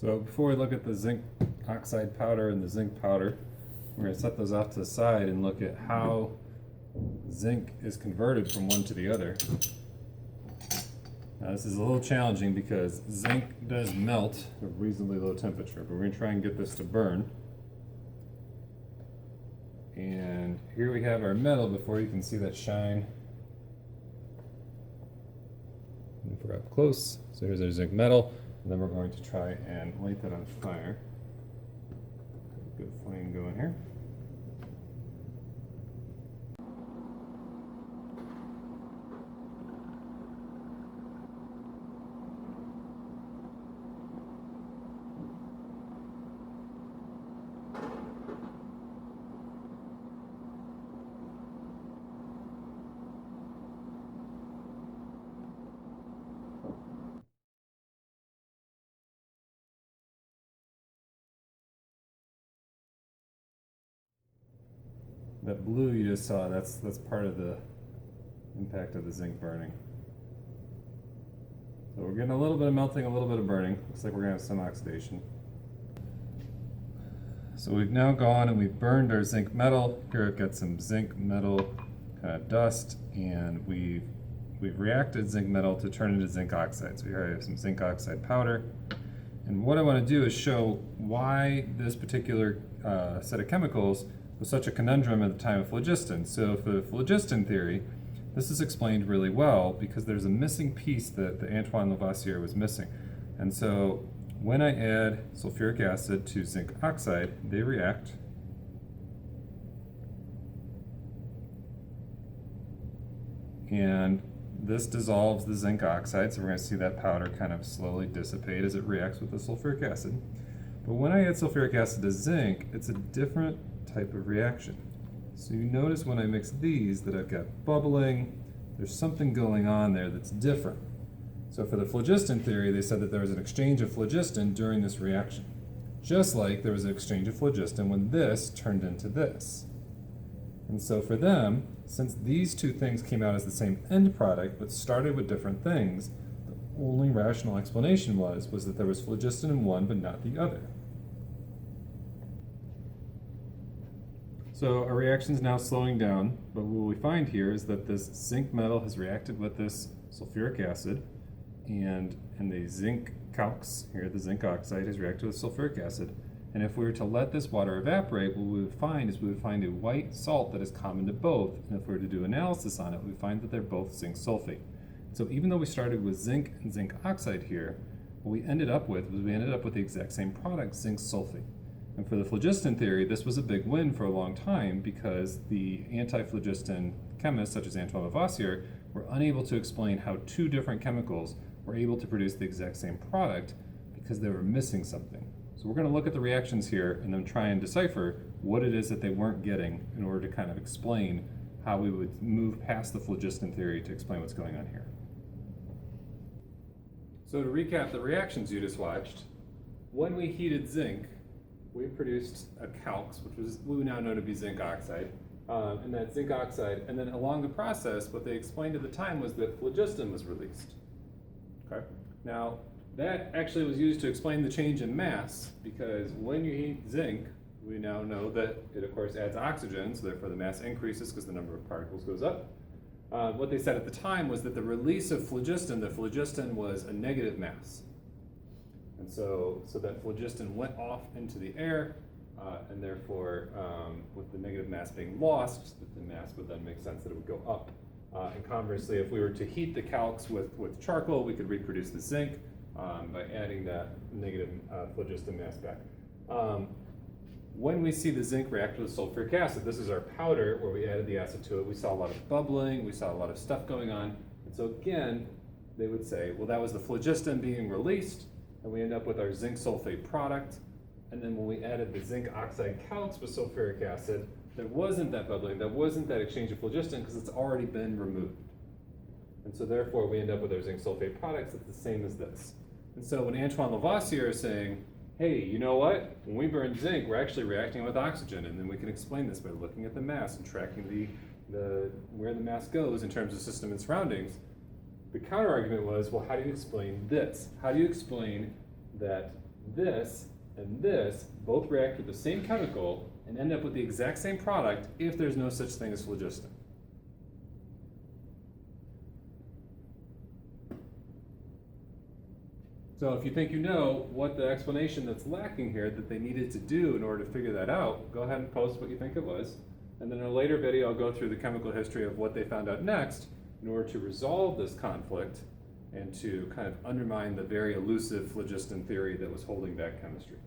So before we look at the zinc oxide powder and the zinc powder, we're going to set those off to the side and look at how zinc is converted from one to the other. Now this is a little challenging because zinc does melt at a reasonably low temperature, but we're going to try and get this to burn. And here we have our metal before you can see that shine. And if we're up close, so here's our zinc metal, and then we're going to try and light that on fire. Good flame going here. That blue you just saw, that's part of the impact of the zinc burning. So we're getting a little bit of melting, a little bit of burning. Looks like we're going to have some oxidation. So we've now gone and we've burned our zinc metal. Here I've got some zinc metal kind of dust, and we've reacted zinc metal to turn into zinc oxide. So here I have some zinc oxide powder. And what I want to do is show why this particular set of chemicals was such a conundrum at the time of phlogiston. So for the phlogiston theory, this is explained really well because there's a missing piece that the Antoine Lavoisier was missing. And so when I add sulfuric acid to zinc oxide, they react. And this dissolves the zinc oxide, so we're going to see that powder kind of slowly dissipate as it reacts with the sulfuric acid. But when I add sulfuric acid to zinc, it's a different type of reaction. So you notice when I mix these that I've got bubbling, there's something going on there that's different. So for the phlogiston theory, they said that there was an exchange of phlogiston during this reaction. Just like there was an exchange of phlogiston when this turned into this. And so for them, since these two things came out as the same end product but started with different things, the only rational explanation was that there was phlogiston in one but not the other. So our reaction is now slowing down, but what we find here is that this zinc metal has reacted with this sulfuric acid, and the zinc calx, here the zinc oxide, has reacted with sulfuric acid. And if we were to let this water evaporate, what we would find is we would find a white salt that is common to both, and if we were to do analysis on it, we find that they're both zinc sulfate. So even though we started with zinc and zinc oxide here, what we ended up with the exact same product, zinc sulfate. And for the phlogiston theory, this was a big win for a long time because the anti-phlogiston chemists, such as Antoine Lavoisier, were unable to explain how two different chemicals were able to produce the exact same product because they were missing something. So we're going to look at the reactions here and then try and decipher what it is that they weren't getting in order to kind of explain how we would move past the phlogiston theory to explain what's going on here. So to recap the reactions you just watched, when we heated zinc, we produced a calx, which we now know to be zinc oxide, and that zinc oxide, and then along the process, what they explained at the time was that phlogiston was released. Okay. Now, that actually was used to explain the change in mass, because when you heat zinc, we now know that it, of course, adds oxygen, so therefore the mass increases because the number of particles goes up. What they said at the time was that the release of phlogiston, was a negative mass. And so that phlogiston went off into the air, and therefore, with the negative mass being lost, the mass would then make sense that it would go up. And conversely, if we were to heat the calx with charcoal, we could reproduce the zinc by adding that negative phlogiston mass back. When we see the zinc react with sulfuric acid, this is our powder where we added the acid to it. We saw a lot of bubbling, we saw a lot of stuff going on. And so again, they would say, well, that was the phlogiston being released, and we end up with our zinc sulfate product. And then when we added the zinc oxide calx with sulfuric acid, there wasn't that bubbling, there wasn't that exchange of phlogiston because it's already been removed. And so therefore we end up with our zinc sulfate products that's the same as this. And so when Antoine Lavoisier is saying, hey, you know what? When we burn zinc, we're actually reacting with oxygen, and then we can explain this by looking at the mass and tracking where the mass goes in terms of system and surroundings. The counter argument was, well, how do you explain this? How do you explain that this and this both react with the same chemical and end up with the exact same product if there's no such thing as phlogiston. So if you think you know what the explanation that's lacking here that they needed to do in order to figure that out, go ahead and post what you think it was. And then in a later video, I'll go through the chemical history of what they found out next in order to resolve this conflict and to kind of undermine the very elusive phlogiston theory that was holding back chemistry.